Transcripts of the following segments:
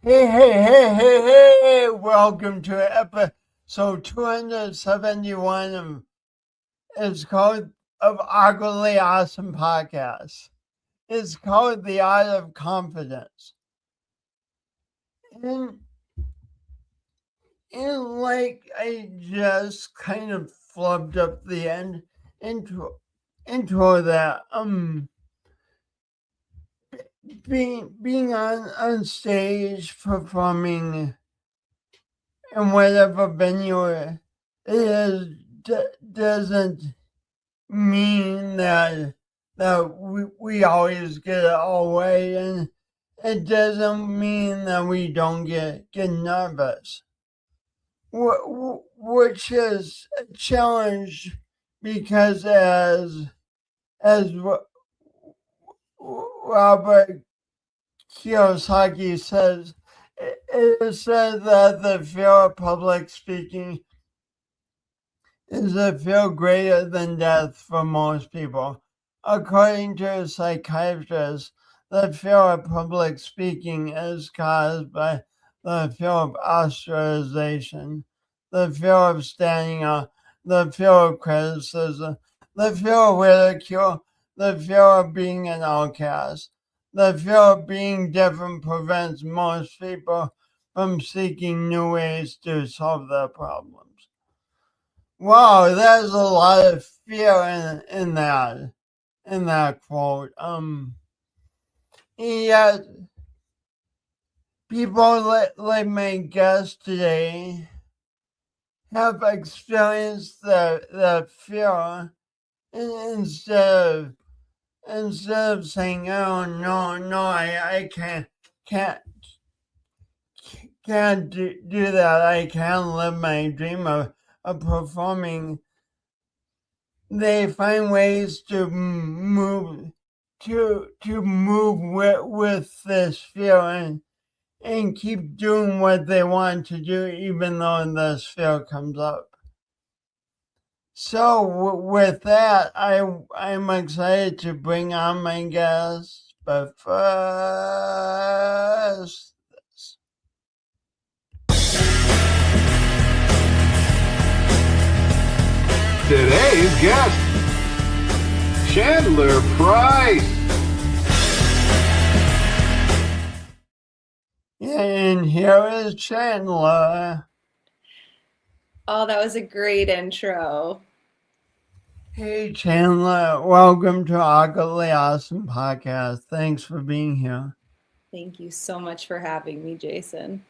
Hey, welcome to episode 271 of it's called of Awkwardly Awesome Podcast. It's called The Art of Confidence. And, and like I just kind of flubbed up the intro that being on stage performing in whatever venue it is doesn't mean that we always get it all right, and it doesn't mean that we don't get nervous, which is a challenge because as Robert Kiyosaki says, it is said that the fear of public speaking is a fear greater than death for most people. According to a psychiatrist, the fear of public speaking is caused by the fear of ostracization, the fear of standing out, the fear of criticism, the fear of ridicule, the fear of being an outcast. The fear of being different prevents most people from seeking new ways to solve their problems. Wow, there's a lot of fear in that quote. Yet people like my guest today have experienced the fear instead of saying, "Oh no, I can't do that. I can't live my dream of performing." They find ways to move with this fear and keep doing what they want to do even though this fear comes up. So with that, I'm excited to bring on my guest, but first, Today's guest, Chandler Price. and here is Chandler. Oh, that was a great intro. Hey Chandler, welcome to Awkwardly Awesome Podcast. Thanks for being here. Thank you so much for having me, Jason.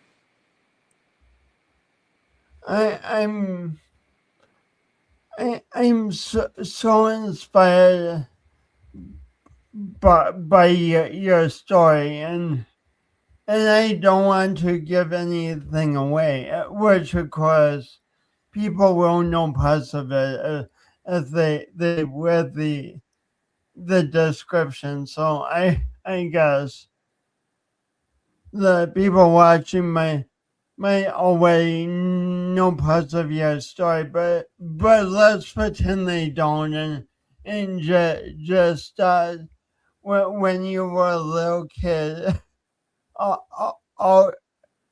I'm I'm so inspired by your story, and I don't want to give anything away, which of course people will know parts of it if they read the description. So I guess the people watching might already know parts of your story, but let's pretend they don't, and just when you were a little kid, all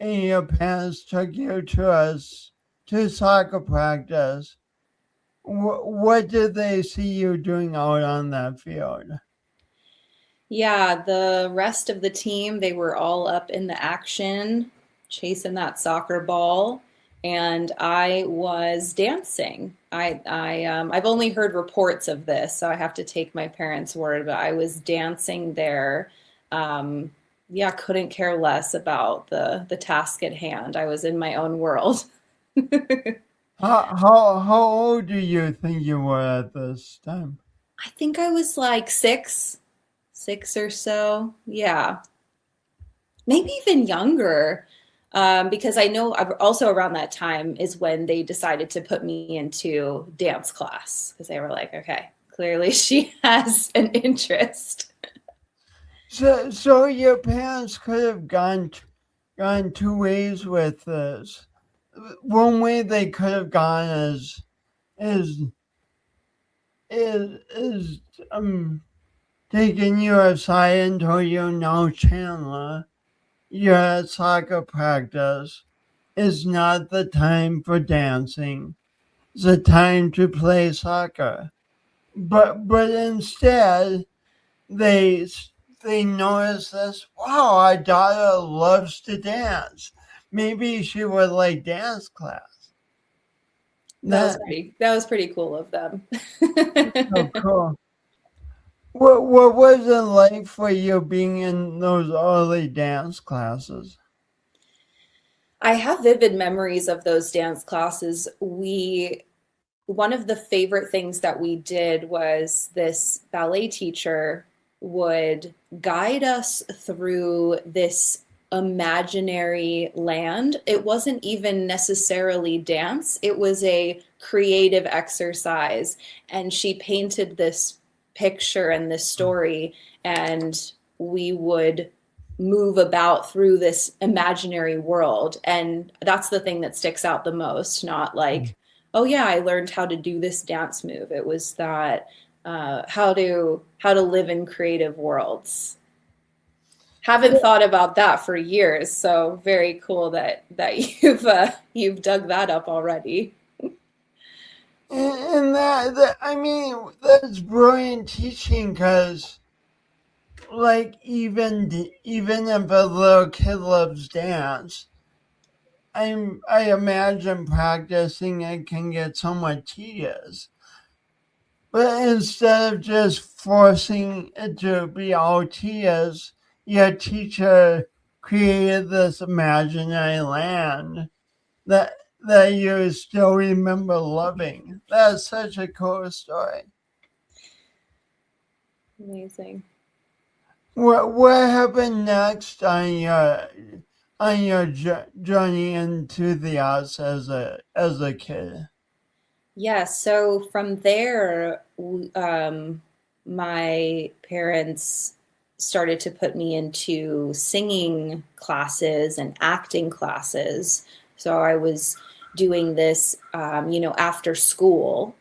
and your parents took you to soccer practice. What did they see you doing out on that field? Yeah, the rest of the team, they were all up in the action, chasing that soccer ball, and I was dancing. I've only heard reports of this, so I have to take my parents' word, but I was dancing there. Yeah, couldn't care less about the task at hand. I was in my own world. How old do you think you were at this time? I think I was like six or so. Yeah, maybe even younger. Because I know also around that time is when they decided to put me into dance class because they were like, okay, clearly she has an interest. So your parents could have gone two ways with this. One way they could have gone is is taking you aside and told you, no, Chandler, you're at soccer practice is not the time for dancing. It's the time to play soccer. But instead, they they notice this. Wow, our daughter loves to dance. Maybe she would like dance class. That That was pretty cool of them. so cool. What was it like for you being in those early dance classes? I have vivid memories of those dance classes. One of the favorite things that we did was this ballet teacher would guide us through this imaginary land. It wasn't even necessarily dance, it was a creative exercise. And she painted this picture and this story, and we would move about through this imaginary world. And that's the thing that sticks out the most, not like, oh yeah, I learned how to do this dance move. It was that how to live in creative worlds. Haven't thought about that for years, so very cool that you've dug that up already. And that I mean, that's brilliant teaching because, like, even if a little kid loves dance, I imagine practicing it can get somewhat tedious. But instead of just forcing it to be all tedious, your teacher created this imaginary land that you still remember loving. That's such a cool story. Amazing. What happened next on your journey into the arts as a kid? Yeah, so from there, my parents started to put me into singing classes and acting classes. So I was doing this, after school.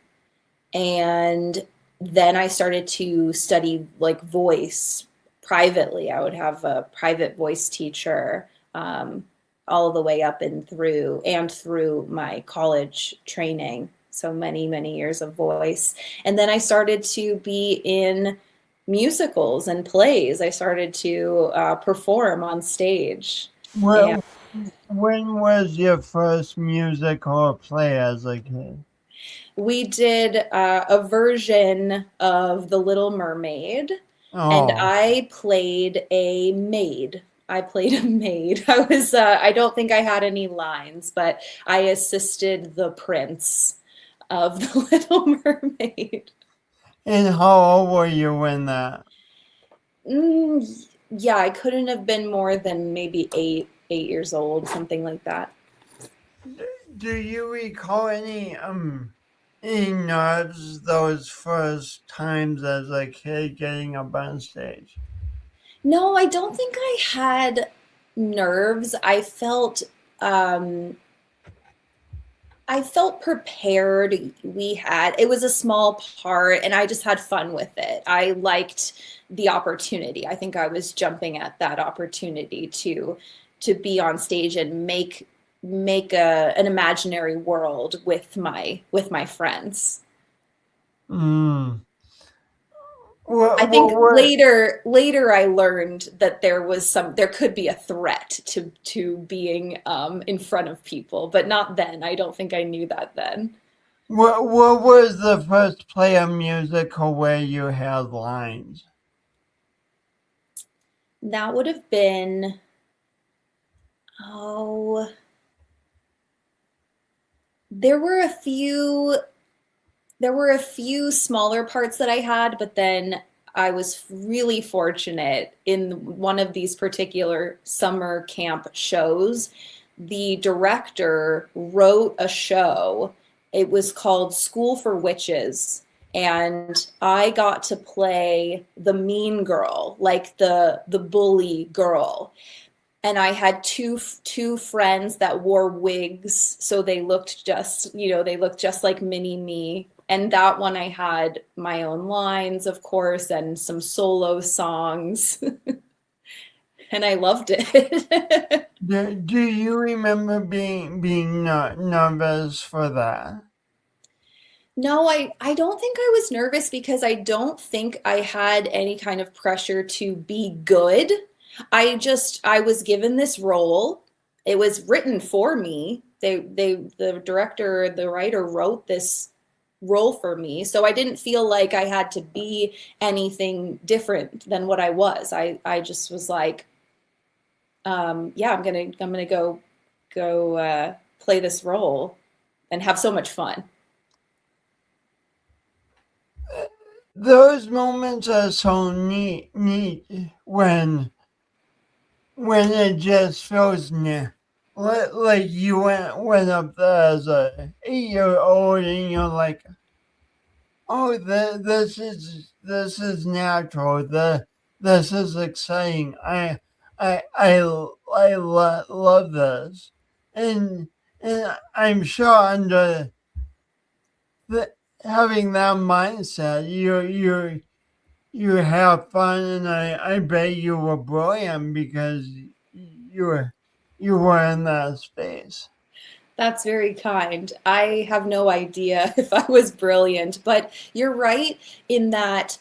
And then I started to study like voice privately. I would have a private voice teacher, all the way up and through my college training. So many, many years of voice. And then I started to be in musicals and plays. I started to perform on stage. And Well, when was your first music or play as a kid? we did a version of The Little Mermaid, and Oh, I played a maid. I played a maid. I don't think I had any lines, but I assisted the prince of The Little Mermaid. and how old were you when that? Yeah, I couldn't have been more than maybe 8 years old, something like that. Do you recall any nerves those first times as a kid getting up on stage? No, I don't think I had nerves. Um, I felt prepared. It was a small part and I just had fun with it. I liked the opportunity. I think I was jumping at that opportunity to be on stage and make an imaginary world with my friends. Mm. I think later I learned that there could be a threat to being in front of people, but not then. I don't think I knew that then. What was the first play of musical where you had lines? That would have been, oh, there were a few smaller parts that I had, but then I was really fortunate in one of these particular summer camp shows. The director wrote a show. It was called School for Witches. And I got to play the mean girl, like the bully girl. And I had two friends that wore wigs, so they looked just like mini me. And that one I had my own lines, of course, and some solo songs. and I loved it. Do you remember being nervous for that? No, I don't think I was nervous because I don't think I had any kind of pressure to be good. I was given this role. It was written for me. The director, the writer wrote this role for me. So I didn't feel like I had to be anything different than what I was. I just was like, yeah, I'm gonna go play this role and have so much fun. Those moments are so neat when it just feels new. Like you went up there as a 8-year-old and you're like, oh, this is natural. This is exciting. Love this, and I'm sure under having that mindset, you have fun, and I bet you were brilliant because you were in that space. That's very kind. I have no idea if I was brilliant, but you're right in that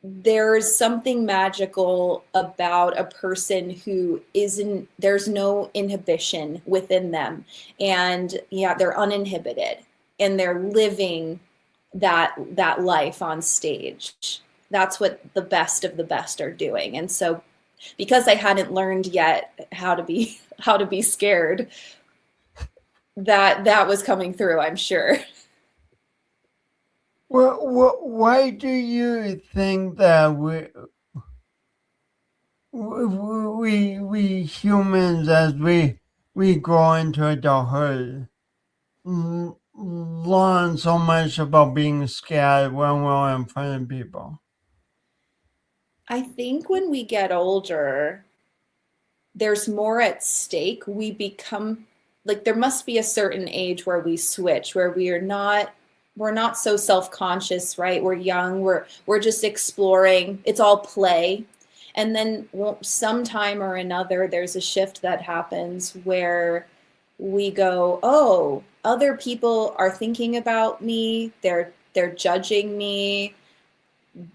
there's something magical about a person who isn't, there's no inhibition within them. And yeah, they're uninhibited and they're living that life on stage. That's what the best of the best are doing. And so because I hadn't learned yet how to be scared, that was coming through, I'm sure. Why do you think that we humans, as we grow into adulthood, learn so much about being scared when we're in front of people? I think when we get older, there's more at stake. We become like there must be a certain age where we switch, where we're not so self-conscious, right? We're young, we're just exploring. It's all play. And then sometime or another, there's a shift that happens where we go, oh, other people are thinking about me. They're judging me.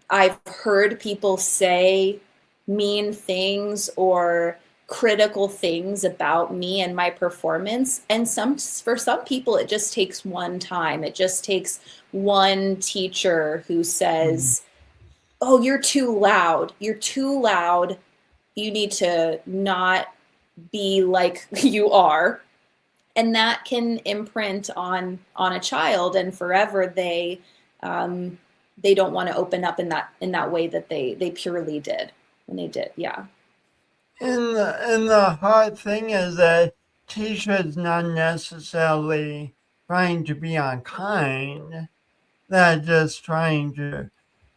I've heard people say mean things or critical things about me and my performance. And for some people, it just takes one time. It just takes one teacher who says, oh, you're too loud. You're too loud. You need to not be like you are. And that can imprint on a child, and forever they don't want to open up in that way that they purely did when they did. Yeah. And the hard thing is that teachers not necessarily trying to be unkind. They're just trying to.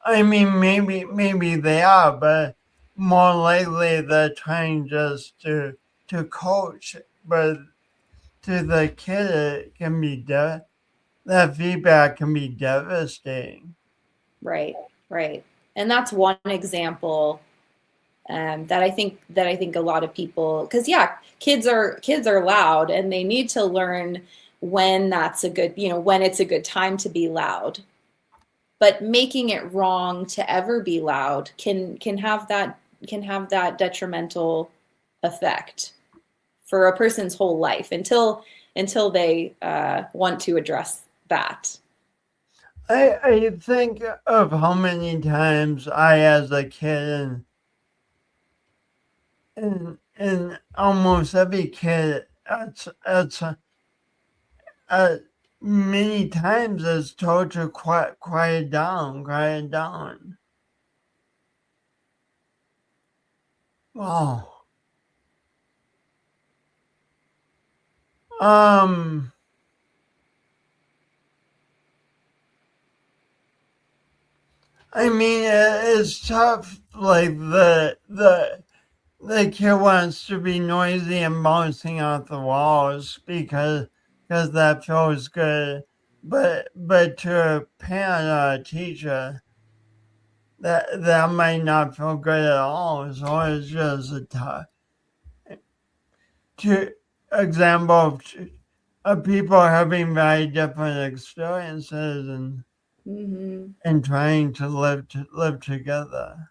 I mean, maybe they are, but more likely they're trying just to coach. But to the kid, it can be that feedback can be devastating. Right. Right. And that's one example that I think a lot of people, because yeah, kids are loud and they need to learn when that's a good, when it's a good time to be loud. But making it wrong to ever be loud can have that detrimental effect for a person's whole life until they want to address that. I think of how many times I, as a kid, and almost every kid many times is told to quiet down, quiet down. Wow. I mean, it's tough. Like the kid wants to be noisy and bouncing off the walls because that feels good. But to a parent or a teacher, that might not feel good at all. So it's just a to example of people having very different experiences Hmm. and trying to live together.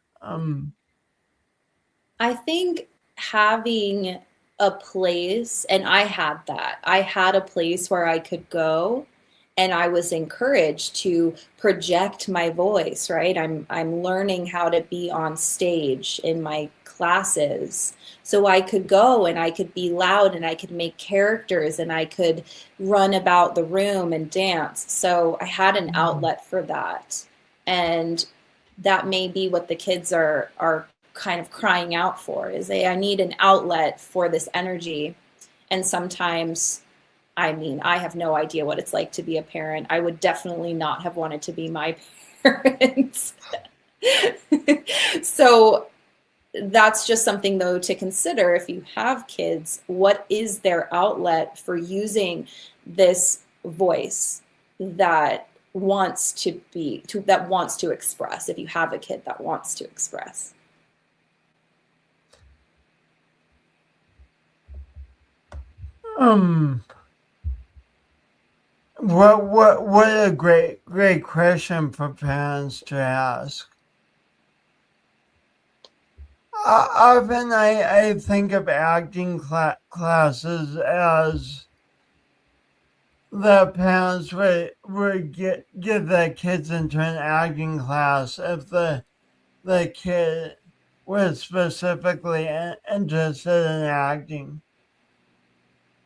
I think having a place, and I had that. I had a place where I could go and I was encouraged to project my voice, right? I'm learning how to be on stage in my classes. So I could go and I could be loud and I could make characters and I could run about the room and dance. So I had an outlet for that. And that may be what the kids are kind of crying out for, is I need an outlet for this energy. And sometimes, I mean, I have no idea what it's like to be a parent. I would definitely not have wanted to be my parents. So that's just something, though, to consider if you have kids. What is their outlet for using this voice that wants to that wants to express? If you have a kid that wants to express. Um, what a great question for parents to ask. Often I think of acting classes as the parents would get their kids into an acting class if the kid was specifically interested in acting.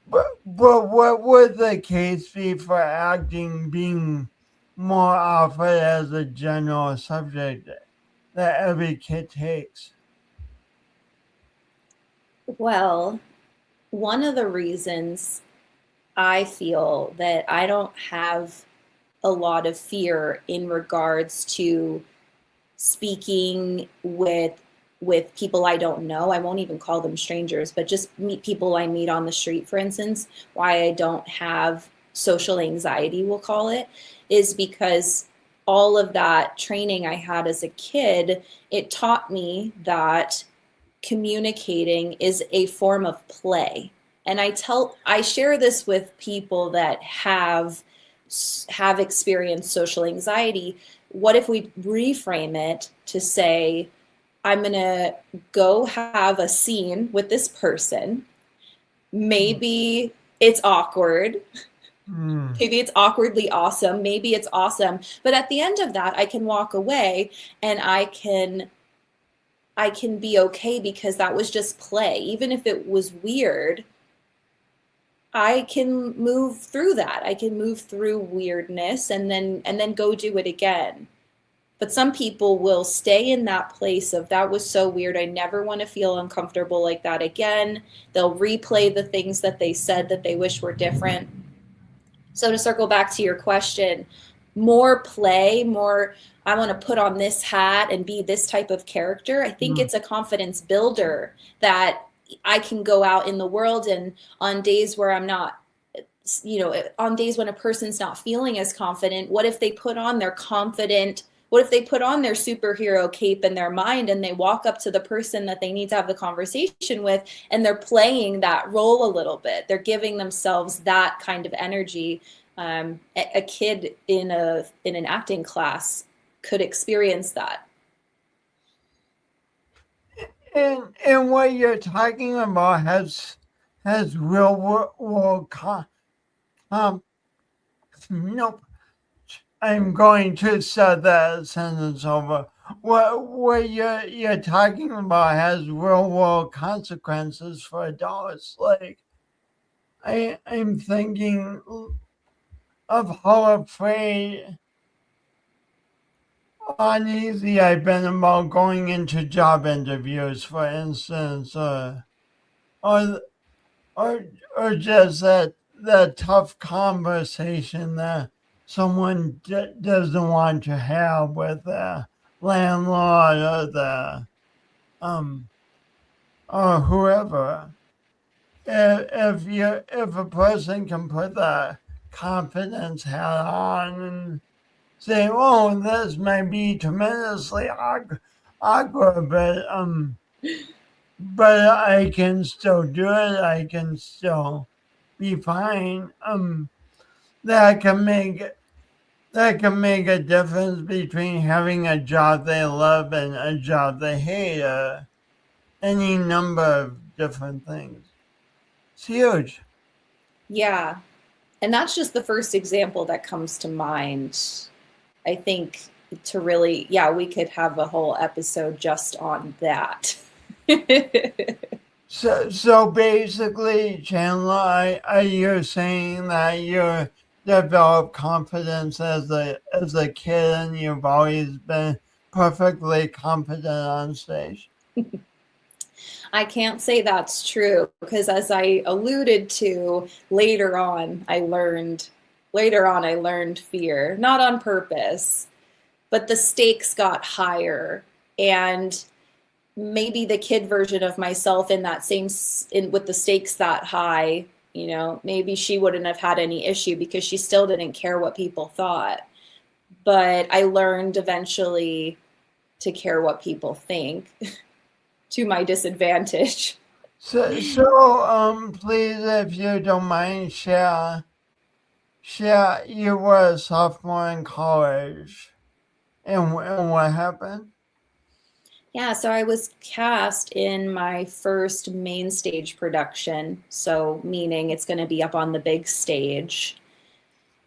But what would the case be for acting being more offered as a general subject that every kid takes? Well, one of the reasons I feel that I don't have a lot of fear in regards to speaking with people I don't know. I won't even call them strangers, but just meet people I meet on the street, for instance. Why I don't have social anxiety, we'll call it, is because all of that training I had as a kid, it taught me that communicating is a form of play. And I share this with people that have experienced social anxiety. What if we reframe it to say, I'm going to go have a scene with this person. Maybe it's awkward. Maybe it's awkwardly awesome. Maybe it's awesome. But at the end of that, I can walk away and I can be okay because that was just play. Even if it was weird, I can move through that. I can move through weirdness and then go do it again. But some people will stay in that place of, that was so weird. I never want to feel uncomfortable like that again. They'll replay the things that they said that they wish were different. So to circle back to your question, more play, more, I want to put on this hat and be this type of character. I think it's a confidence builder that I can go out in the world, and on days where I'm not, on days when a person's not feeling as confident, what if they put on their confident, what if they put on their superhero cape in their mind and they walk up to the person that they need to have the conversation with and they're playing that role a little bit. They're giving themselves that kind of energy. A kid in an acting class could experience that. And what you're talking about has real world nope. I'm going to start that sentence over. What you're talking about has real world consequences for adults. Like I'm thinking of how afraid, uneasy I've been about going into job interviews, for instance, or or just that tough conversation that someone doesn't want to have with the landlord or the or whoever. If a person can put the confidence hat on say, "Oh, this might be tremendously awkward, but I can still do it. I can still be fine." That can make a difference between having a job they love and a job they hate. Any number of different things. It's huge. Yeah. And that's just the first example that comes to mind. I think to really, yeah, we could have a whole episode just on that. So basically, Chandler, are you saying that you developed confidence as a kid and you've always been perfectly confident on stage? I can't say that's true because as I alluded to later on I learned fear, not on purpose, but the stakes got higher, and maybe the kid version of myself in that same with the stakes that high, maybe she wouldn't have had any issue because she still didn't care what people thought. But I learned eventually to care what people think to my disadvantage. So, please, if you don't mind, share. You were a sophomore in college, and what happened? Yeah, so I was cast in my first main stage production, so meaning it's going to be up on the big stage.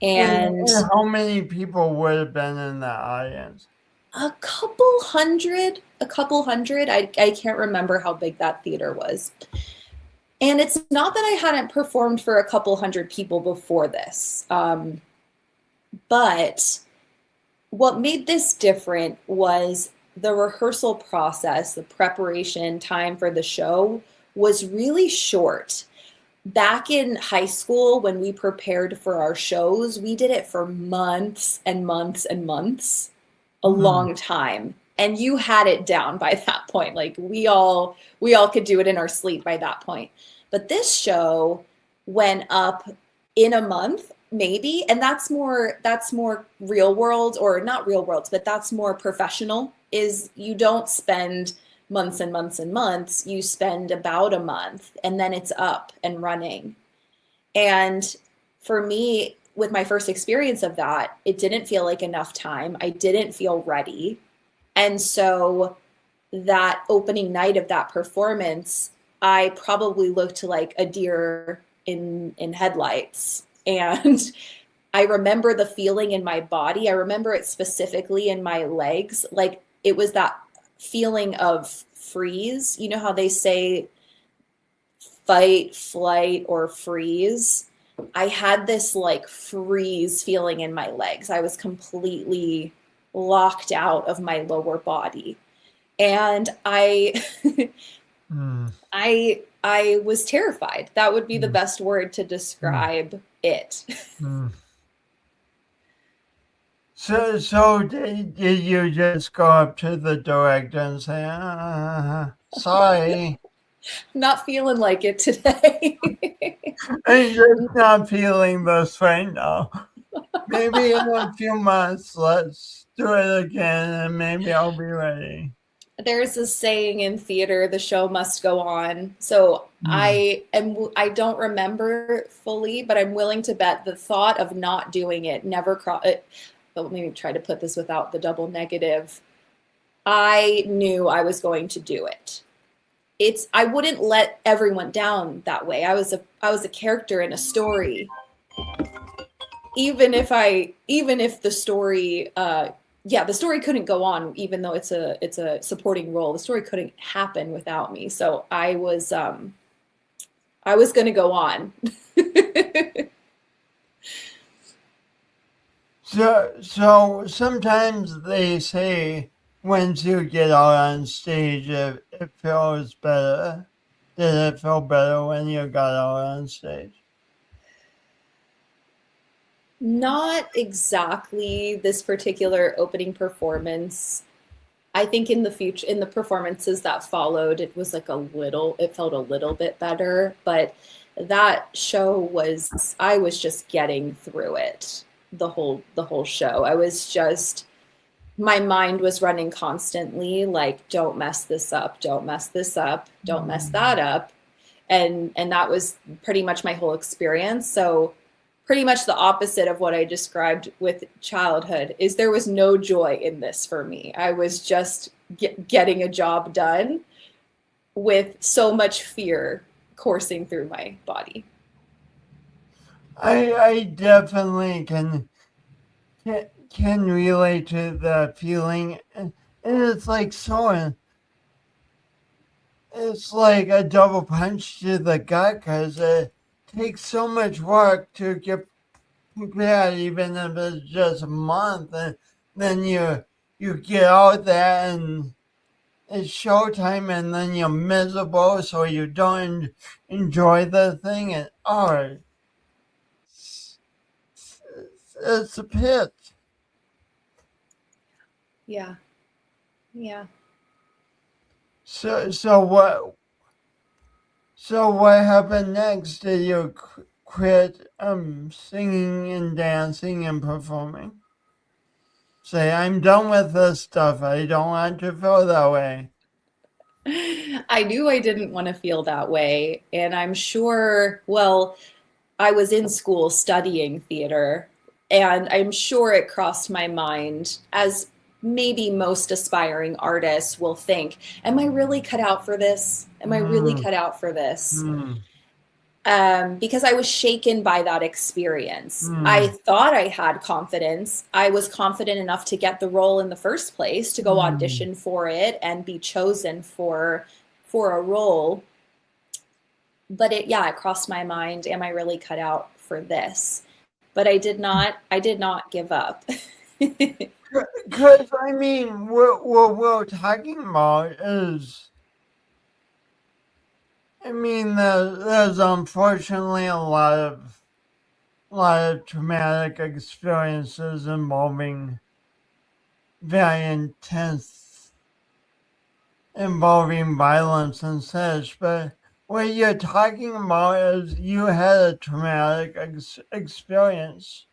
And And how many people would have been in the audience? a couple hundred. I can't remember how big that theater was. And it's not that I hadn't performed for a couple hundred people before this. But what made this different was the rehearsal process, the preparation time for the show was really short. Back in high school, when we prepared for our shows, we did it for months and months and months, a long time. And you had it down by that point. Like we all could do it in our sleep by that point. But this show went up in a month, maybe, and that's more real world, or not real world, but that's more professional. Is you don't spend months and months and months, you spend about a month and then it's up and running. And for me, with my first experience of that, it didn't feel like enough time. I didn't feel ready. And so that opening night of that performance, I probably looked like a deer in headlights. And I remember the feeling in my body. I remember it specifically in my legs. Like it was that feeling of freeze. You know how they say fight, flight, or freeze? I had this like freeze feeling in my legs. I was completely locked out of my lower body. And I was terrified. That would be the best word to describe it. So did you just go up to the director and say, sorry, Not feeling like it today. I'm just not feeling this right now. Maybe in a few months, let's do it again and maybe I'll be ready. There's a saying in theater, the show must go on. So I don't remember fully, but I'm willing to bet the thought of not doing it never crossed. But let me try to put this without the double negative. I knew I was going to do it. I wouldn't let everyone down that way. I was a character in a story. Even if the story the story couldn't go on, even though it's a supporting role. The story couldn't happen without me. So I was going to go on. So sometimes they say once you get out on stage, it feels better. Did it feel better when you got out on stage? Not exactly this particular opening performance. I think in the future, in the performances that followed, it felt a little bit better, but that show I was just getting through it. the whole show. I was just, my mind was running constantly like, don't mess this up, don't mess this up, don't mess that up. And that was pretty much my whole experience. So pretty much the opposite of what I described with childhood is there was no joy in this for me. I was just getting a job done with so much fear coursing through my body. I definitely can relate to the feeling, and it's like it's like a double punch to the gut because it takes so much work to get prepared, even if it's just a month, and then you get out there and it's showtime, and then you're miserable, so you don't enjoy the thing, and it's a pit. Yeah. Yeah. So what happened next? Did you quit singing and dancing and performing? Say, I'm done with this stuff. I don't want to feel that way. I knew I didn't want to feel that way. And I'm sure, well, I was in school studying theater, and I'm sure it crossed my mind, as maybe most aspiring artists will think, am I really cut out for this? Am I really cut out for this? Because I was shaken by that experience. I thought I had confidence. I was confident enough to get the role in the first place, to go audition for it and be chosen for a role. But it crossed my mind, am I really cut out for this? But I did not give up. Because, I mean, what we're talking about is, I mean, there's unfortunately a lot of traumatic experiences involving very intense, involving violence and such. But what you're talking about is you had a traumatic experience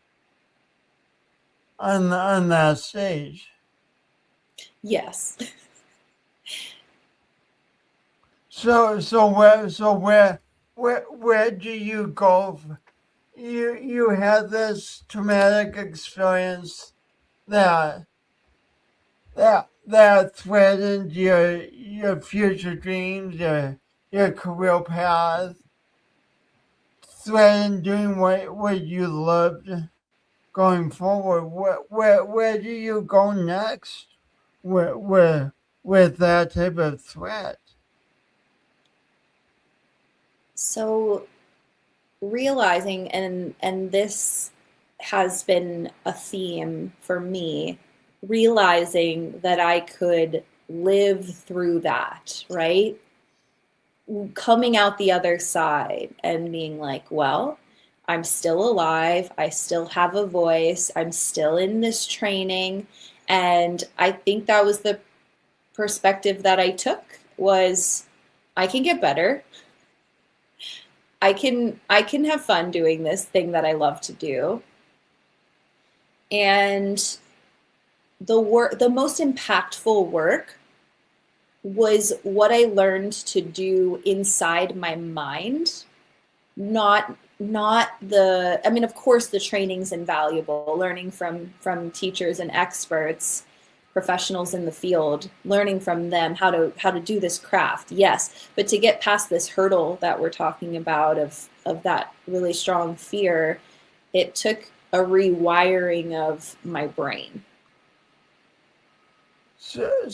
on that stage. Yes. So where do you go? You had this traumatic experience that threatened your future dreams, your career path, threatened doing what you loved going forward. Where do you go next with that type of threat? So realizing, and this has been a theme for me, realizing that I could live through that, right? Coming out the other side and being like, well, I'm still alive. I still have a voice. I'm still in this training. And I think that was the perspective that I took, was I can get better. I can have fun doing this thing that I love to do. And the most impactful work was what I learned to do inside my mind, not the, I mean, of course the training's invaluable, learning from teachers and experts, professionals in the field, learning from them how to do this craft. Yes, but to get past this hurdle that we're talking about of that really strong fear, it took a rewiring of my brain. So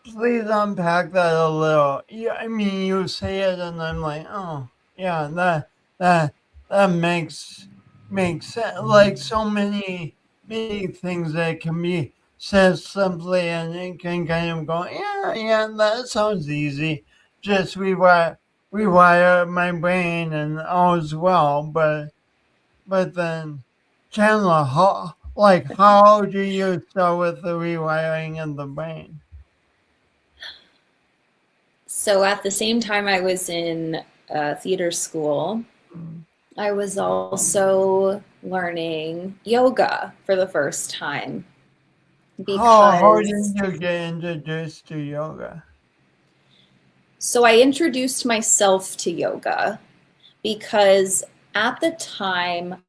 please unpack that a little. Yeah, I mean, you say it, and I'm like, oh, yeah, that makes sense. Like so many things that can be said simply, and it can kind of go, yeah, that sounds easy. Just rewire my brain, and all's well. But then, Chandler, how do you start with the rewiring of the brain? So at the same time I was in theater school, I was also learning yoga for the first time How did because you get introduced to yoga? so I introduced myself to yoga because at the time,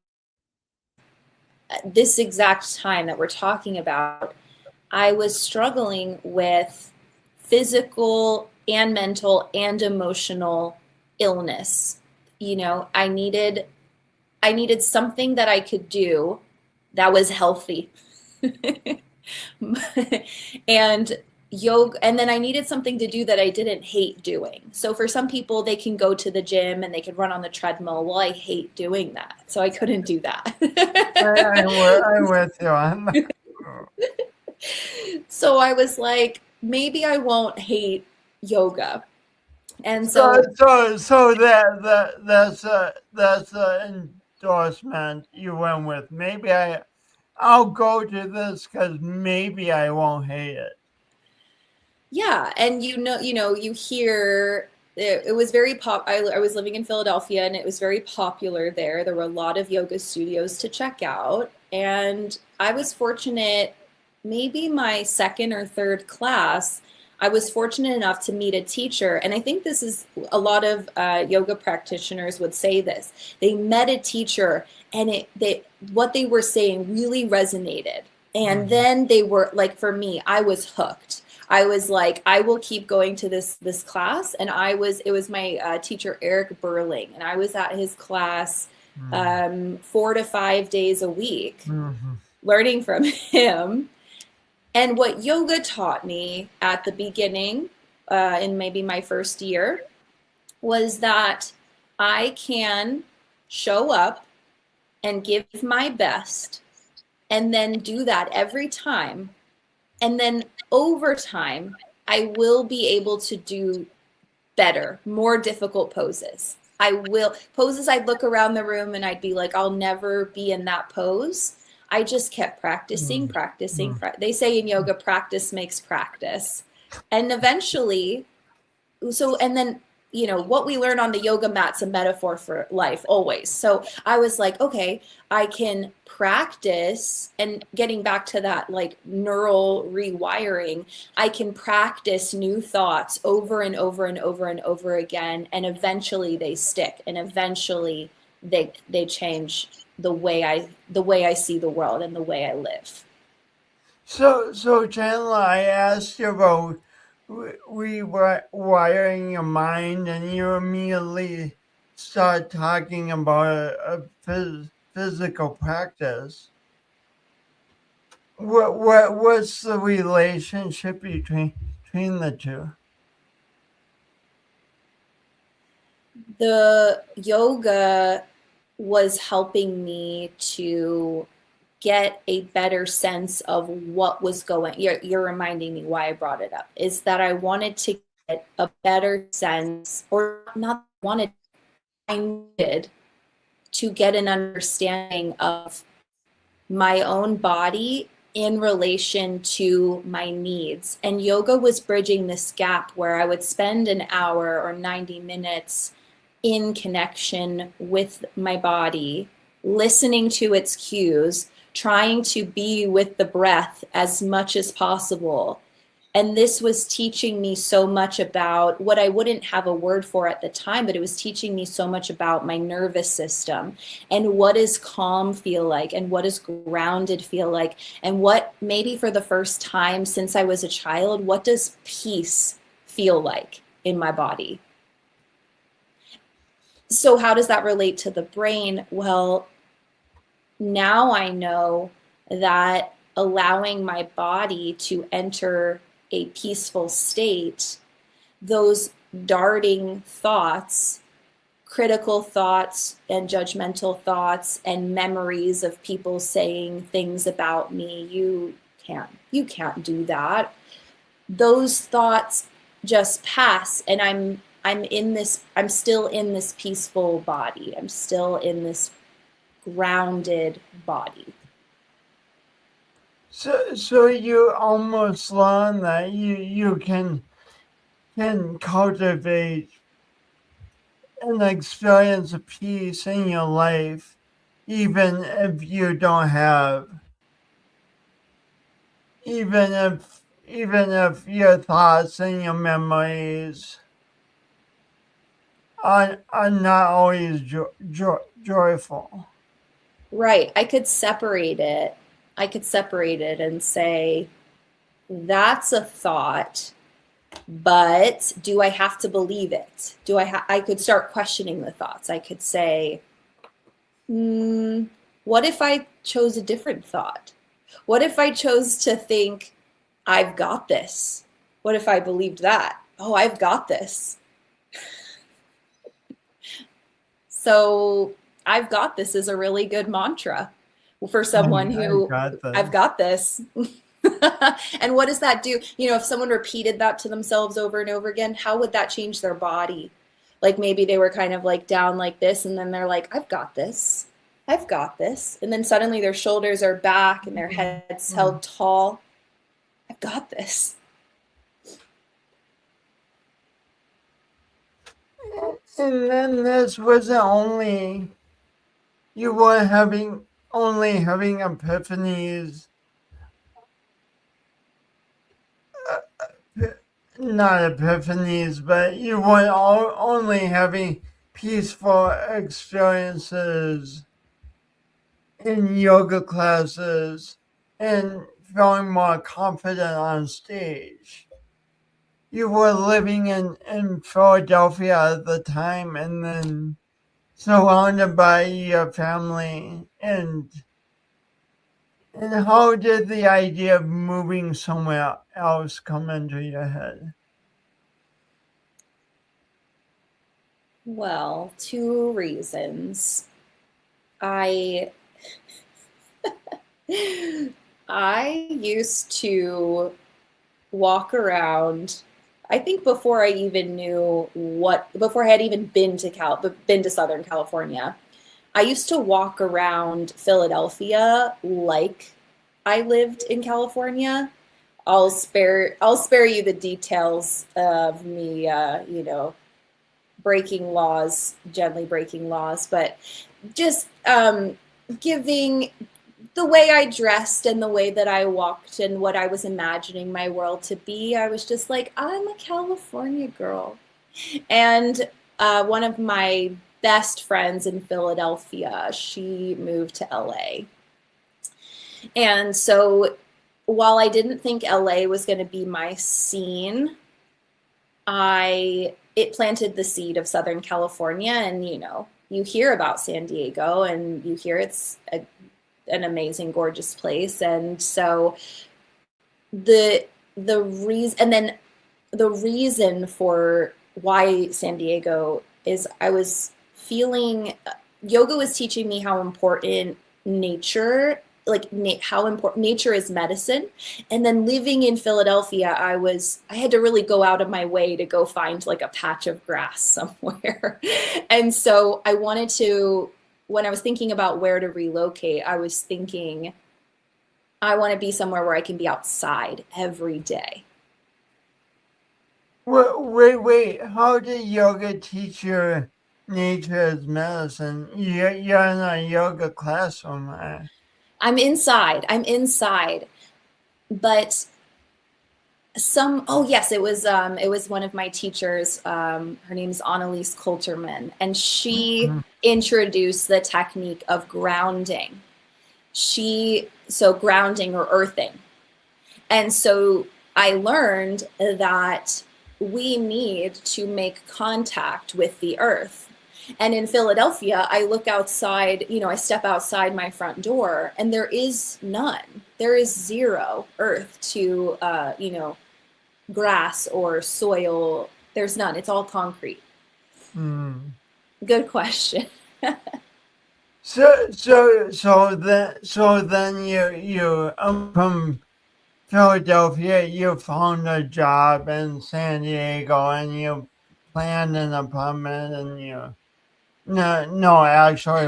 this exact time that we're talking about, I was struggling with physical and mental and emotional illness. You know, I needed something that I could do that was healthy. And yoga, and then I needed something to do that I didn't hate doing. So for some people, they can go to the gym and they can run on the treadmill. Well, I hate doing that, so I couldn't do that. I'm with you on that. So I was like, maybe I won't hate yoga. And So, so, that's a endorsement you went with. Maybe I'll go to this because maybe I won't hate it. yeah, and you hear it was very I was living in Philadelphia and it was very popular there. There were a lot of yoga studios to check out, and I was fortunate, maybe my second or third class, I was fortunate enough to meet a teacher, and I think this is a lot of yoga practitioners would say this. They met a teacher, and what they were saying really resonated, and then they were like, for me, I was hooked. I was like, I will keep going to this class, and it was my teacher Eric Burling, and I was at his class 4 to 5 days a week, learning from him. And what yoga taught me at the beginning, in maybe my first year, was that I can show up and give my best, and then do that every time. And then over time, I will be able to do better, more difficult poses. I'd look around the room and I'd be like, I'll never be in that pose. I just kept practicing. They say in yoga, practice makes practice. And eventually, and then, what we learn on the yoga mat's a metaphor for life always. So I was like, okay, I can practice, and getting back to that like neural rewiring, I can practice new thoughts over and over and over and over again, and eventually they stick, and eventually they change the way I see the world and the way I live. So Chandler, I asked you about rewiring your mind, and you immediately start talking about a physical practice. What's the relationship between the two? The yoga was helping me to get a better sense of what was going. You're reminding me why I brought it up, is that I wanted to get a better sense, or not wanted, I needed to get an understanding of my own body in relation to my needs. And yoga was bridging this gap where I would spend an hour or 90 minutes in connection with my body, listening to its cues, trying to be with the breath as much as possible. And this was teaching me so much about what I wouldn't have a word for at the time, but it was teaching me so much about my nervous system, and what does calm feel like, and what does grounded feel like, and what, maybe for the first time since I was a child, what does peace feel like in my body? So how does that relate to the brain? Well, now I know that allowing my body to enter a peaceful state, those darting thoughts, critical thoughts and judgmental thoughts and memories of people saying things about me, you can't do that. Those thoughts just pass, and I'm still in this peaceful body. I'm still in this grounded body. So you almost learn that you can cultivate and experience a peace in your life, even if you don't have, even if your thoughts and your memories are not always joyful. Right. I could separate it. I could separate it and say, that's a thought, but do I have to believe it? I could start questioning the thoughts. I could say, what if I chose a different thought? What if I chose to think, I've got this? What if I believed that? Oh, I've got this. So I've got this is a really good mantra for someone who I've got this. And what does that do? You know, if someone repeated that to themselves over and over again, how would that change their body? Like maybe they were kind of like down like this, and then they're like, I've got this. I've got this. And then suddenly their shoulders are back and their head's held tall. I've got this. And then this wasn't only, you were only having epiphanies, not epiphanies, but you weren't only having peaceful experiences in yoga classes and feeling more confident on stage. You were living in Philadelphia at the time and then surrounded by your family. And how did the idea of moving somewhere else come into your head? Well, two reasons. I used to walk around, I think before I even before I had even been to Southern California, I used to walk around Philadelphia like I lived in California. I'll spare you the details of me, gently breaking laws, but just giving the way I dressed and the way that I walked and what I was imagining my world to be. I was just like, I'm a California girl. And one of my best friends in Philadelphia, she moved to LA. And so while I didn't think LA was going to be my scene, it planted the seed of Southern California. And, you hear about San Diego and you hear it's an amazing, gorgeous place. And so the reason for why San Diego is I was feeling yoga was teaching me how important nature, how important nature is medicine. And then living in Philadelphia, I had to really go out of my way to go find like a patch of grass somewhere. And so when I was thinking about where to relocate, I was thinking, I want to be somewhere where I can be outside every day. Wait, how did yoga teach you nature as medicine? You're in a yoga classroom. I'm inside, but it was one of my teachers. Her name's Annalise Coulterman, and she introduced the technique of grounding. Grounding or earthing. And so I learned that we need to make contact with the earth. And in Philadelphia, I look outside, I step outside my front door and there is none. There is zero earth to, grass or soil. There's none. It's all concrete. Good question. So then you from Philadelphia, you found a job in San Diego and you planned an apartment and no, actually.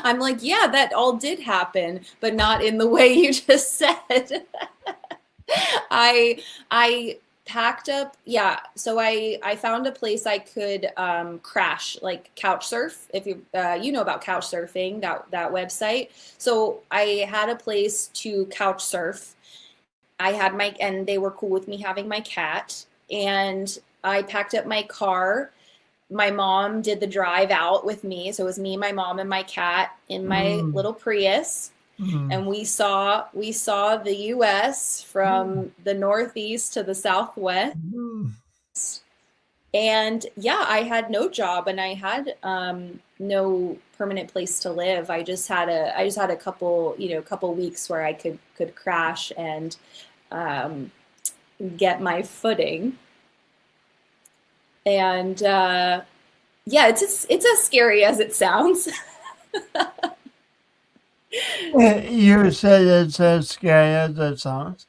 I'm like, yeah, that all did happen, but not in the way you just said. I packed up, yeah. So I found a place I could crash, like couch surf. If you you know about couch surfing, that website. So I had a place to couch surf. I had my, and they were cool with me having my cat. And I packed up my car. My mom did the drive out with me. So it was me, my mom, and my cat in my Mm, little Prius. mm, And we saw the US mm, from the northeast to the southwest. mm. And yeah, I had no job and I had no permanent place to live. I just had a couple, couple weeks where I could crash and um, get my footing. And yeah, it's as scary as it sounds. You said it's as scary as it sounds.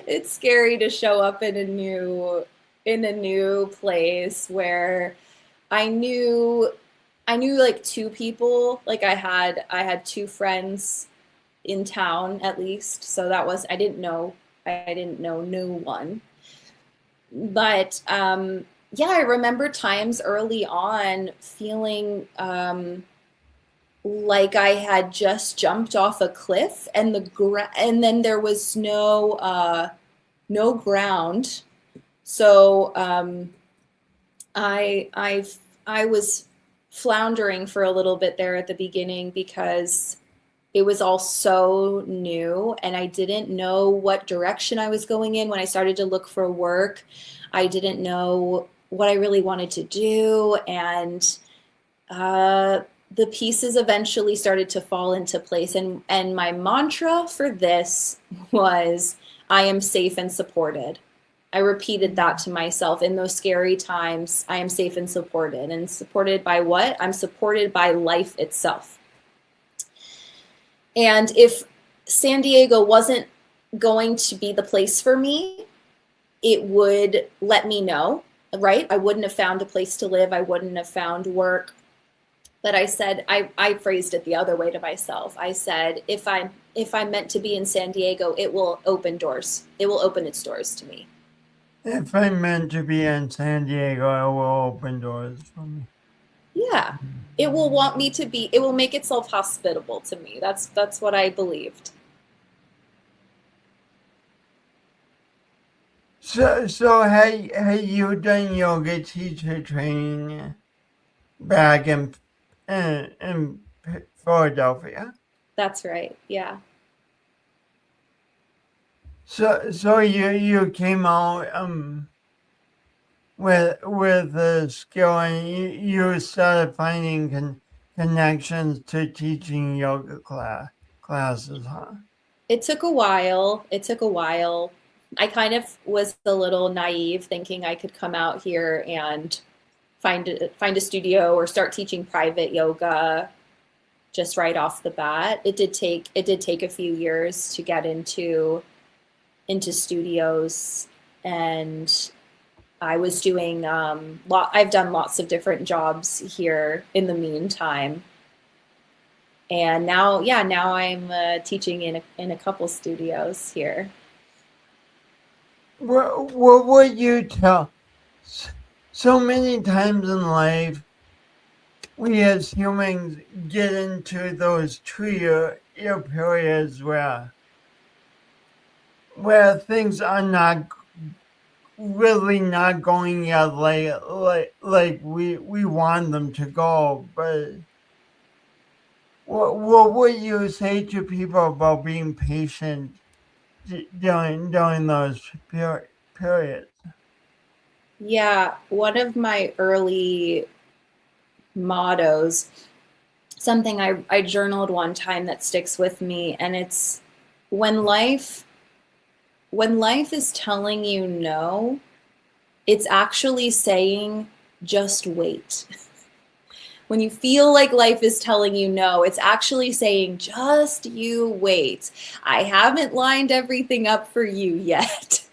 It's scary to show up in a new place where I knew I knew like two people. Like I had two friends in town at least. So that was, I didn't know no one. But yeah, I remember times early on feeling like I had just jumped off a cliff and and then there was no ground. So I was floundering for a little bit there at the beginning because it was all so new and I didn't know what direction I was going in when I started to look for work. I didn't know what I really wanted to do, and the pieces eventually started to fall into place. And my mantra for this was, I am safe and supported. I repeated that to myself in those scary times. I am safe and supported. And supported by what? I'm supported by life itself. And if San Diego wasn't going to be the place for me, it would let me know, right? I wouldn't have found a place to live. I wouldn't have found work. But I said, I phrased it the other way to myself. I said, if I'm meant to be in San Diego, it will open doors. It will open its doors to me. If I'm meant to be in San Diego, I will open doors for me. Yeah. It will want me to be, it will make itself hospitable to me. That's what I believed. So had you done yoga teacher training back in Philadelphia? That's right. Yeah. So you came out with the skill, and you started finding connections to teaching yoga classes, huh? It took a while. It took a while. I kind of was a little naive thinking I could come out here and find a studio or start teaching private yoga just right off the bat. It did take a few years to get into studios, and I was doing I've done lots of different jobs here in the meantime. And now, yeah, now I'm teaching in a couple studios here. What would you tell? So many times in life, we as humans get into those 2 year periods where things are not really not going yet like we want them to go. But what would you say to people about being patient during those periods? Yeah, one of my early mottos, something I journaled one time that sticks with me, and it's when life when life is telling you no, it's actually saying just wait. When you feel like life is telling you no, it's actually saying just you wait. I haven't lined everything up for you yet.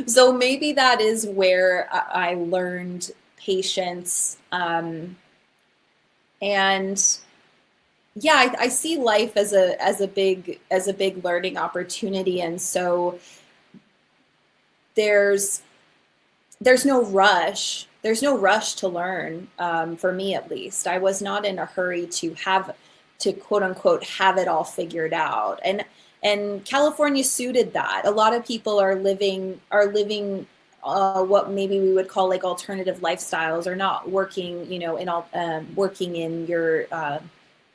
So maybe that is where I learned patience. And yeah, I see life as a big learning opportunity. And so there's no rush. There's no rush to learn, for me at least. I was not in a hurry to quote unquote have it all figured out. And California suited that. A lot of people are living what maybe we would call like alternative lifestyles, or not working, working in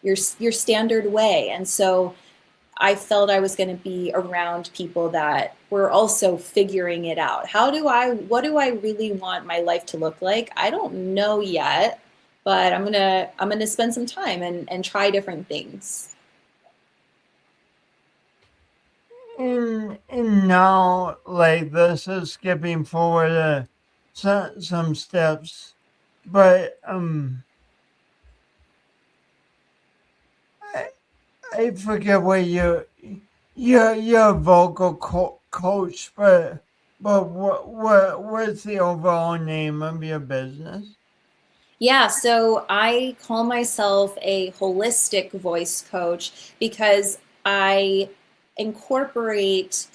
your standard way. And so I felt I was going to be around people that were also figuring it out. What do I really want my life to look like? I don't know yet, but I'm going to spend some time and try different things. And now, like, this is skipping forward some steps, but I forget what you're a vocal coach, but what's the overall name of your business? Yeah, so I call myself a holistic voice coach because I incorporate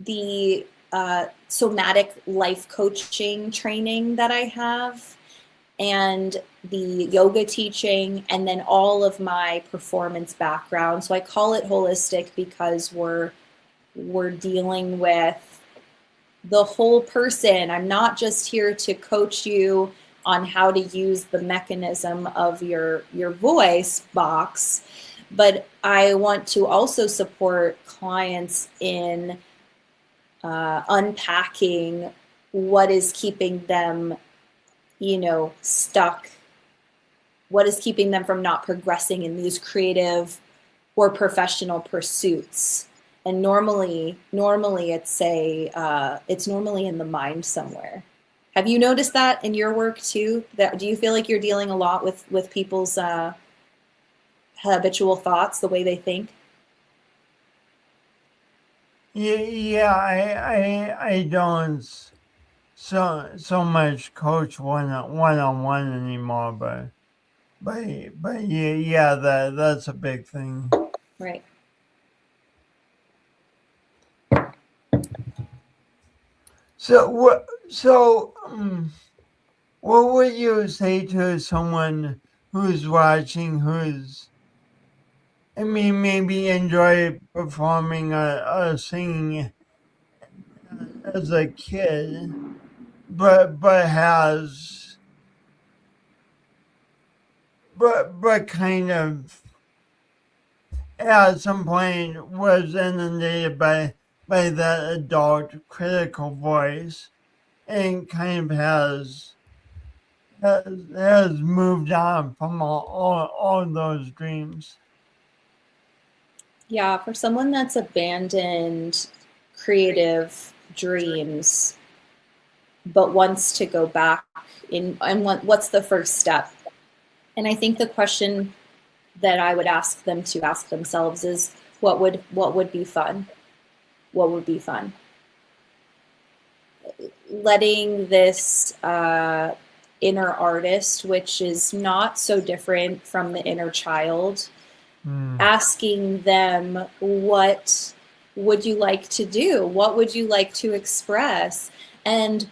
the somatic life coaching training that I have, and the yoga teaching, and then all of my performance background. So I call it holistic because we're dealing with the whole person. I'm not just here to coach you on how to use the mechanism of your voice box, but I want to also support clients in unpacking what is keeping them, stuck, what is keeping them from not progressing in these creative or professional pursuits. And normally it's normally in the mind somewhere. Have you noticed that in your work too? Do you feel like you're dealing a lot with people's habitual thoughts, the way they think? Yeah, I don't so much coach one-on-one anymore, but yeah, that's a big thing. Right. So what would you say to someone who's watching, maybe enjoy performing or singing as a kid, but kind of at some point was inundated by that adult critical voice, and kind of has moved on from all those dreams. Yeah, for someone that's abandoned creative dreams but wants to go back in, and what's the first step? And I think the question that I would ask them to ask themselves is, what would be fun? What would be fun? Letting this inner artist, which is not so different from the inner child, asking them, what would you like to do? What would you like to express? And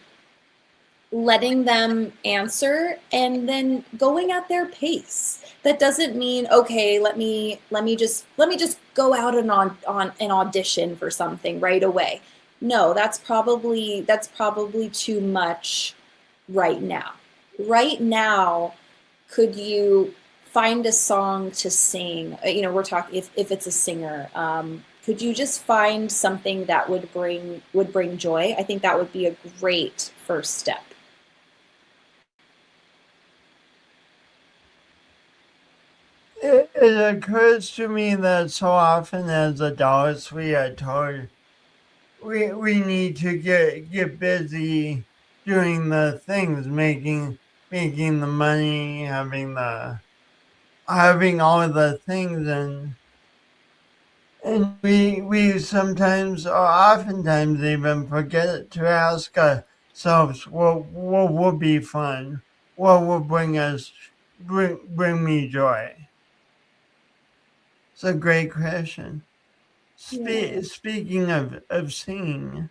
letting them answer, and then going at their pace. That doesn't mean, okay, let me just go out and on an audition for something right away. No, that's probably too much right now. Right now, could you find a song to sing? We're talking if it's a singer. Could you just find something that would bring joy? I think that would be a great first step. It occurs to me that so often as adults we are told we need to get busy doing the things, making the money, having all of the things, and we sometimes or oftentimes even forget to ask ourselves what would be fun, what will bring me joy. It's a great question. Yeah. Speaking of singing,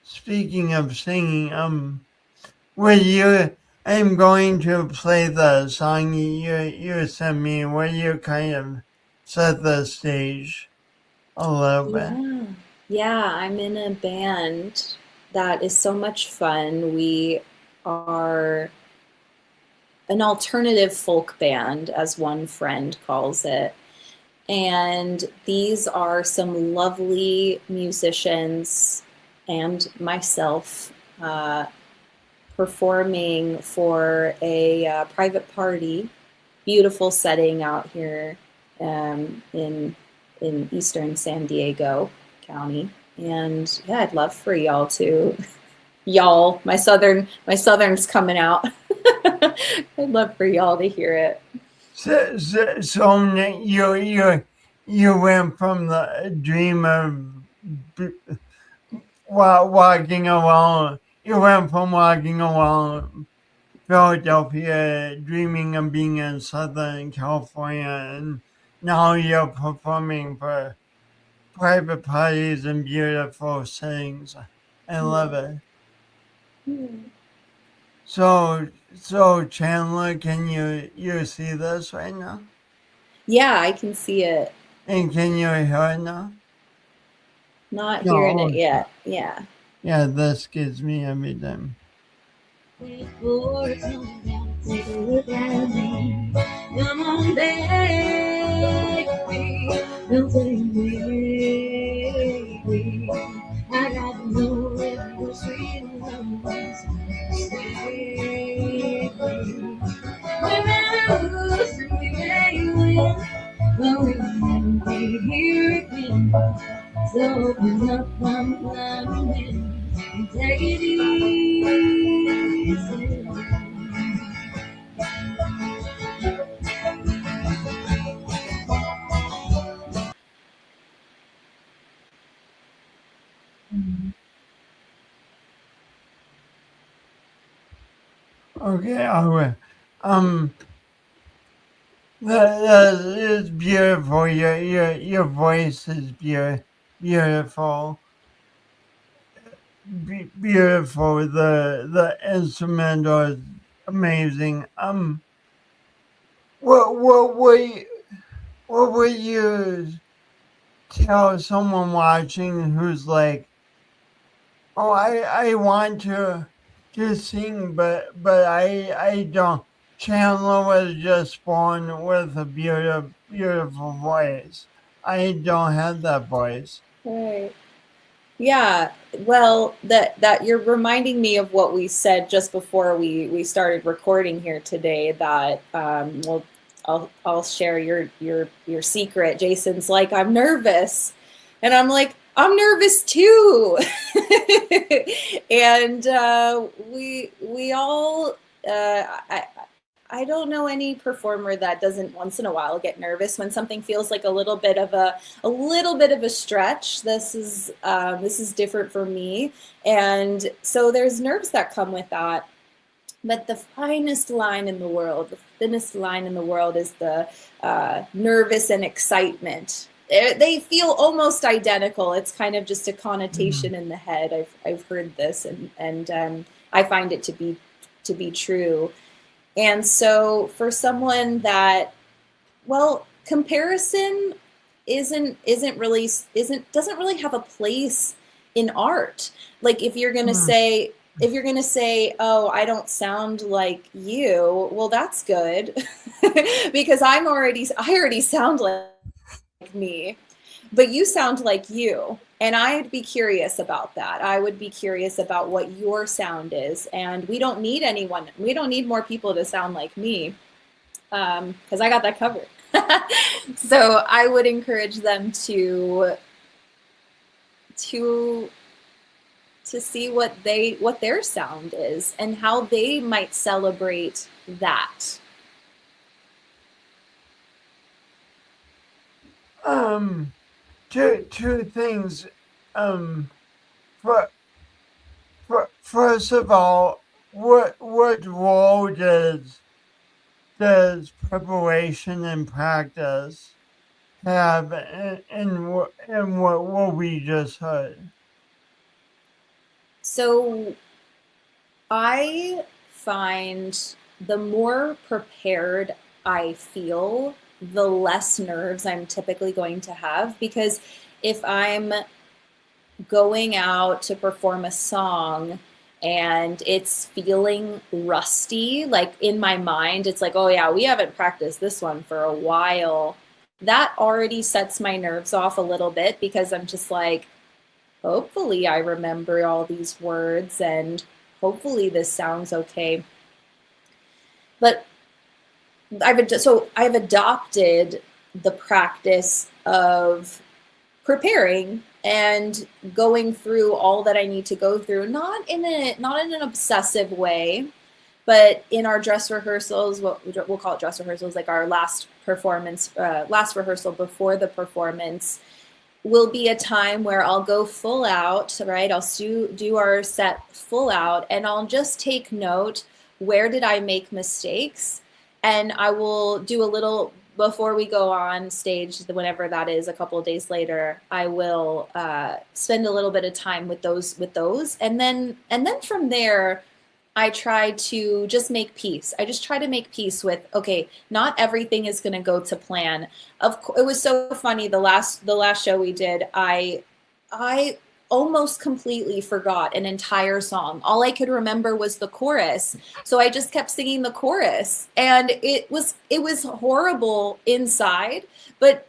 speaking of singing, will you? I'm going to play the song you sent me. Will you kind of set the stage a little bit? Yeah. Yeah, I'm in a band that is so much fun. We are an alternative folk band, as one friend calls it. And these are some lovely musicians and myself performing for a private party. Beautiful setting out here in eastern San Diego County. And yeah, I'd love for y'all to y'all. My southern's coming out. I'd love for y'all to hear it. So you went from the dream of b- walking around. You went from walking around Philadelphia, dreaming of being in Southern California, and now you're performing for private parties and beautiful settings. I love it. So Chandler, can you see this right now? Yeah, I can see it. And can you hear it now? Not hearing No. it yet. Yeah. Yeah, this gives me every time. Before it's going down, take a look at me. Come on, baby. Don't take me. I got to know if you're sweet and loving. Stay. Remember who's we may win, but we won't be here again. So open up, I'm climbing and take it easy. Okay, I will. Um, that is beautiful. Your voice is beautiful. Beautiful. The instrumental is amazing. What what would you tell someone watching who's like, oh, I want to sing, but I don't. Chandler was just born with a beautiful voice. I don't have that voice. Right. Yeah. Well, that you're reminding me of what we said just before we started recording here today. That well, I'll share your secret. Jason's like, I'm nervous, and I'm like, I'm nervous too. And we all I don't know any performer that doesn't once in a while get nervous when something feels like a little bit of a stretch. This is different for me, and so there's nerves that come with that. But the finest line in the world, the thinnest line in the world, is the nervous and excitement. They feel almost identical. It's kind of just a connotation in the head. I've heard this, and I find it to be true. And so for someone that, well, comparison doesn't really have a place in art. Like if you're gonna say, oh, I don't sound like you, well, that's good. Because I already sound like me, but you sound like you. And I'd be curious about that. I would be curious about what your sound is. And we don't need more people to sound like me, because I got that covered. So I would encourage them to see what their sound is and how they might celebrate that. Two things. For, first of all, what role does preparation and practice have in what we just heard? So I find the more prepared I feel, the less nerves I'm typically going to have. Because if I'm going out to perform a song and it's feeling rusty, like in my mind, it's like, oh yeah, we haven't practiced this one for a while. That already sets my nerves off a little bit because I'm just like, hopefully I remember all these words and hopefully this sounds okay. But I've adopted the practice of preparing and going through all that I need to go through, not in an obsessive way, but in our dress rehearsals, we'll call it dress rehearsals, like our last rehearsal before the performance will be a time where I'll go full out, right? I'll do our set full out, and I'll just take note, where did I make mistakes? And I will do a little, before we go on stage, whenever that is, a couple of days later, I will spend a little bit of time with those, and then from there, I try to just make peace. I just try to make peace with, okay, not everything is going to go to plan. It was so funny. The last show we did, I almost completely forgot an entire song. All I could remember was the chorus. So I just kept singing the chorus, and it was horrible inside, but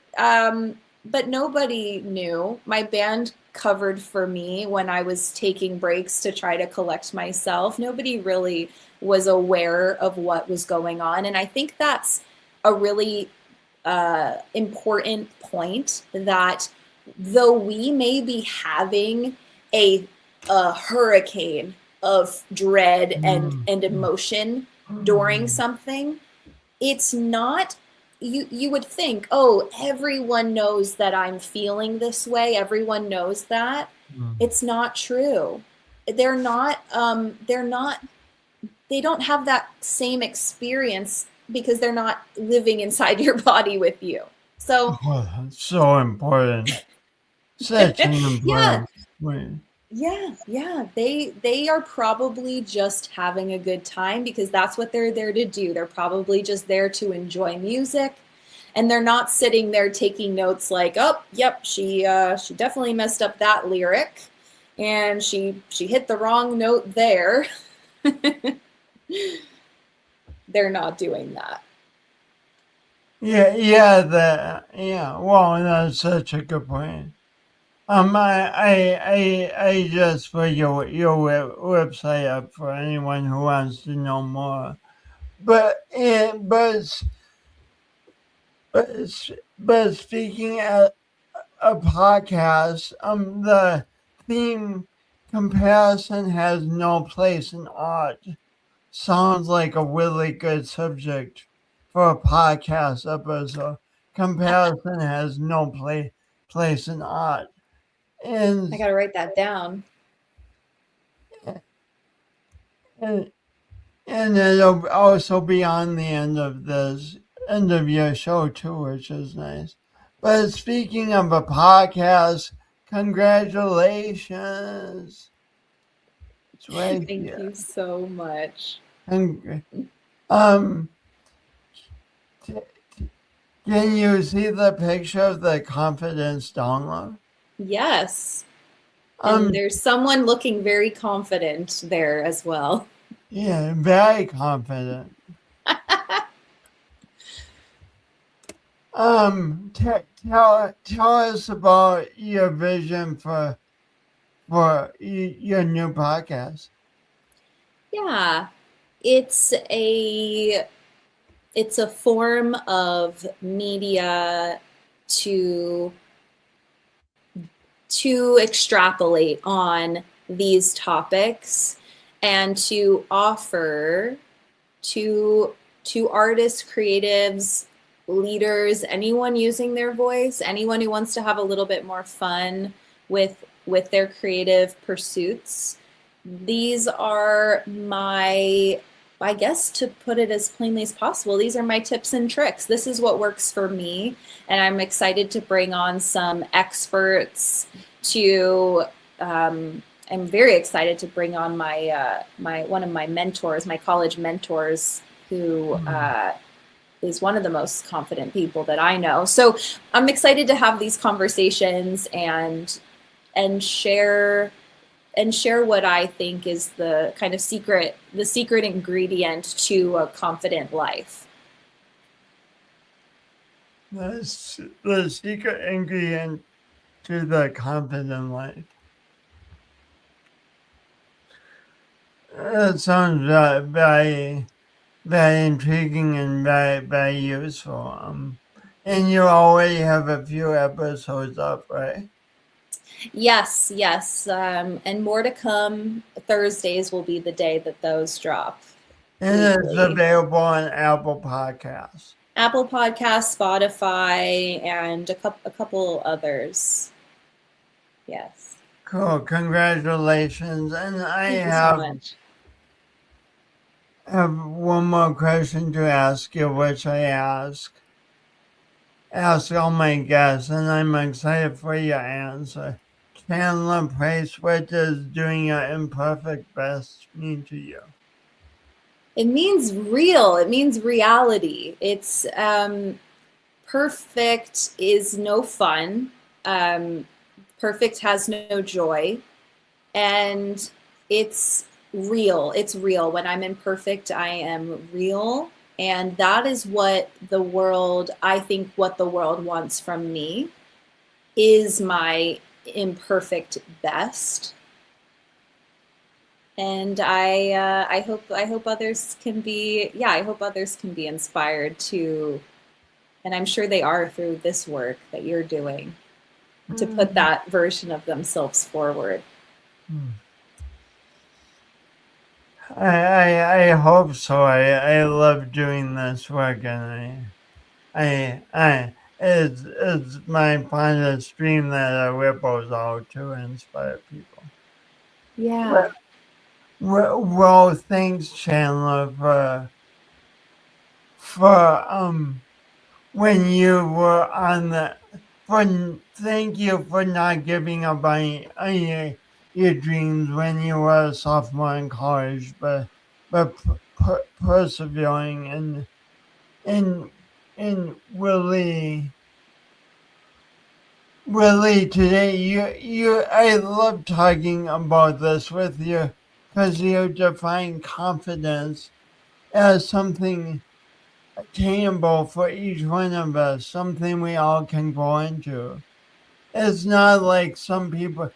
nobody knew. My band covered for me when I was taking breaks to try to collect myself. Nobody really was aware of what was going on. And I think that's a really important point, that though we may be having a hurricane of dread and emotion during something, it's not, you would think, oh, everyone knows that I'm feeling this way. Everyone knows that. It's not true. They don't have that same experience because they're not living inside your body with you. So, that's so important. Such an important point. Yeah. They are probably just having a good time because that's what they're there to do. They're probably just there to enjoy music, and they're not sitting there taking notes like, oh, yep, she definitely messed up that lyric, and she hit the wrong note there. They're not doing that. Yeah. Well, that's such a good point. I just put your website up for anyone who wants to know more. But speaking of a podcast, the theme comparison has no place in art sounds like a really good subject for a podcast episode. Comparison has no place in art. And I gotta write that down. And it'll also be on the end of your show too, which is nice. But speaking of a podcast, congratulations. It's right Thank here. you so much. Can you see the picture of the confidence download? Yes. And there's someone looking very confident there as well. Yeah, very confident. Tell us about your vision for your new podcast. Yeah, it's a form of media to extrapolate on these topics and to offer to artists, creatives, leaders, anyone using their voice, anyone who wants to have a little bit more fun with their creative pursuits. These are my, I guess, to put it as plainly as possible, these are my tips and tricks. This is what works for me, and I'm excited to bring on some experts to I'm very excited to bring on my one of my mentors, my college mentors, who is one of the most confident people that I know. So I'm excited to have these conversations and share what I think is the kind of secret ingredient to a confident life. The secret ingredient to the confident life. That sounds very, very intriguing and very, very useful. And you already have a few episodes up, right? Yes, and more to come. Thursdays will be the day that those drop. And it's weekly. available on Apple Podcasts. Apple Podcasts, Spotify, and a couple others. Yes. Cool. Congratulations. And Thank you so much. have one more question to ask you, which I ask all my guests, and I'm excited for your answer. Chandler Price, what does doing your imperfect best mean to you? It means real. It means reality. It's perfect is no fun. Perfect has no joy, and it's real. It's real. When I'm imperfect, I am real, and that is what the world. I think what the world wants from me is my imperfect best. And I hope others can be I hope others can be inspired to, and I'm sure they are through this work that you're doing, to put that version of themselves forward. I hope so. I love doing this work, and it's my fondest dream that it ripples out to inspire people. Yeah. Well, thanks, Chandler, for when you were on thank you for not giving up on your dreams when you were a sophomore in college, but persevering and really today I love talking about this with you because you define confidence as something attainable for each one of us, something we all can grow into. It's not like some people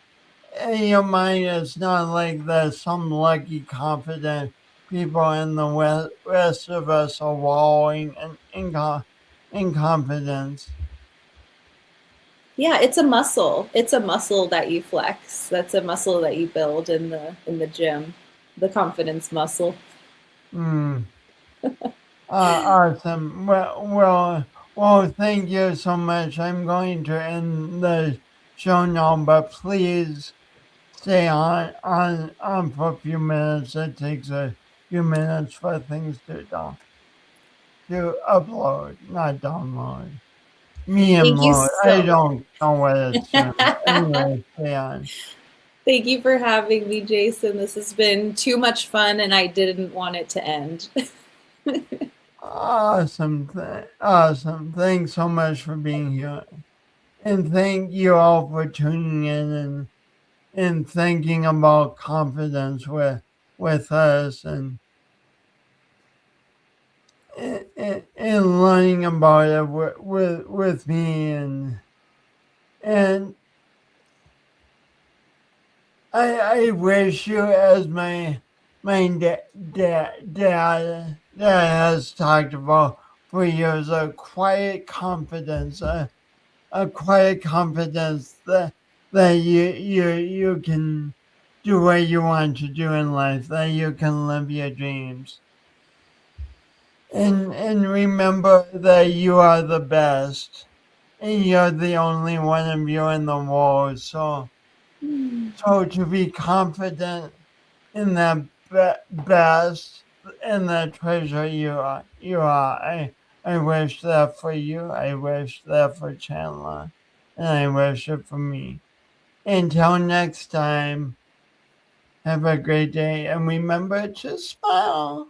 in your mind. It's not like there's some lucky, confident people, and the rest of us are wallowing in confidence. Yeah, it's a muscle. It's a muscle that you flex. That's a muscle that you build in the gym. The confidence muscle. Awesome. Well, thank you so much. I'm going to end the show now, but please stay on for a few minutes. It takes a few minutes for things to upload, not download. Thank you Mode. I so don't know what it's doing. Anyway, stay on. Thank you for having me, Jason. This has been too much fun, and I didn't want it to end. Awesome. Thanks so much for being here. And thank you all for tuning in and thinking about confidence with us and learning about it with me and I wish you, as my dad has talked about for years, a quiet confidence, a quiet confidence that you can do what you want to do in life, that you can live your dreams. And remember that you are the best, and you're the only one of you in the world. So to be confident in the best and the treasure you are. I wish that for you. I wish that for Chandler, and I wish it for me. Until next time, Have a great day, and remember to smile.